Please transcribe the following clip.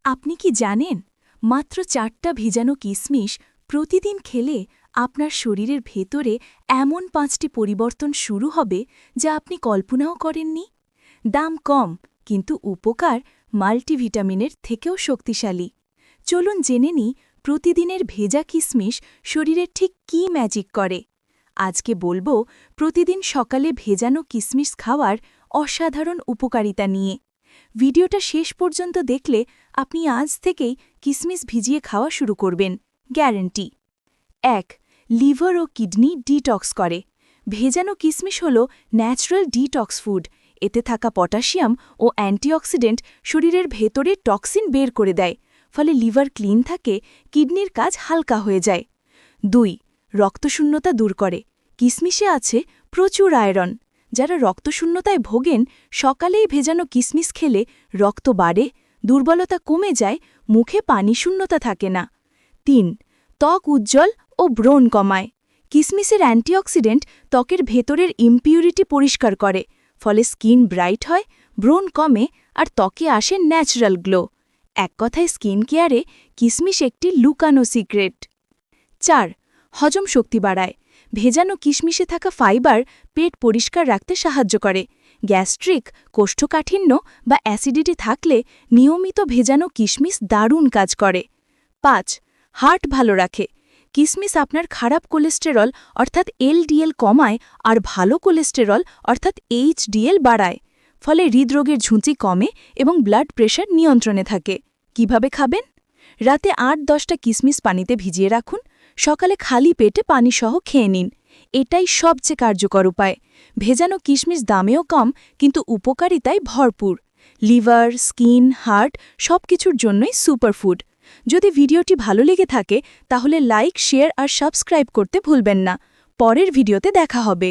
আপনি কি জানেন মাত্র 4টা ভেজানো কিশমিশ প্রতিদিন খেলে আপনার শরীরের ভেতরে এমন 5টি পরিবর্তন শুরু হবে যা আপনি কল্পনাও করেননি। দাম কম কিন্তু উপকার মাল্টিভিটামিনের থেকেও শক্তিশালী। চলুন জেনে নিই প্রতিদিনের ভেজা কিশমিশ শরীরের ঠিক কী ম্যাজিক করে। আজকে বলবো প্রতিদিন সকালে ভেজানো কিশমিশ খাওয়ার অসাধারণ উপকারিতা নিয়ে। ভিডিওটা শেষ পর্যন্ত দেখলে আপনি আজ থেকেই কিশমিশ ভিজিয়ে খাওয়া শুরু করবেন, গ্যারান্টি। 1. লিভার ও কিডনি ডিটক্স করে। ভেজানো কিশমিশ হল ন্যাচারাল ডিটক্স ফুড। এতে থাকা পটাশিয়াম ও অ্যান্টিঅক্সিডেন্ট শরীরের ভেতরে টক্সিন বের করে দেয়, ফলে লিভার ক্লিন থাকে, কিডনির কাজ হালকা হয়ে যায়। 2. রক্তশূন্যতা দূর করে। কিশমিশে আছে প্রচুর আয়রন। যারা রক্তশূন্যতায় ভোগেন সকালেই ভেজানো কিশমিশ খেলে রক্ত বাড়ে, দুর্বলতা কমে যায়, মুখে পানিশূন্যতা থাকে না। 3. ত্বক উজ্জ্বল ও ব্রণ কমায়। কিশমিশের অ্যান্টিঅক্সিডেন্ট ত্বকের ভেতরের ইমপিউরিটি পরিষ্কার করে, ফলে স্কিন ব্রাইট হয়, ব্রণ কমে আর ত্বকে আসে ন্যাচারাল গ্লো। এক কথায় স্কিন কেয়ারে কিশমিশ একটি লুকানো সিক্রেট। 4. হজম শক্তি বাড়ায়। ভেজানো কিশমিশে থাকা ফাইবার পেট পরিষ্কার রাখতে সাহায্য করে। গ্যাস্ট্রিক, কোষ্ঠকাঠিন্য বা অ্যাসিডিটি থাকলে নিয়মিত ভেজানো কিশমিশ দারুণ কাজ করে। 5. হার্ট ভালো রাখে। কিশমিশ আপনার খারাপ কোলেস্টেরল অর্থাৎ এলডিএল কমায় আর ভালো কোলেস্টেরল অর্থাৎ এইচডিএল বাড়ায়, ফলে হৃদরোগের ঝুঁকি কমে এবং ব্লাড প্রেশার নিয়ন্ত্রণে থাকে। কিভাবে খাবেন? রাতে 8-10টা কিশমিশ পানিতে ভিজিয়ে রাখুন, সকালে খালি পেটে পানিসহ খেয়ে নিন। এটাই সবচেয়ে কার্যকর উপায়। ভেজানো কিশমিশ দামেও কম কিন্তু উপকারিতায় ভরপুর। লিভার, স্কিন, হার্ট সবকিছুর জন্যই সুপারফুড। যদি ভিডিওটি ভালো লেগে থাকে তাহলে লাইক, শেয়ার আর সাবস্ক্রাইব করতে ভুলবেন না। পরের ভিডিওতে দেখা হবে।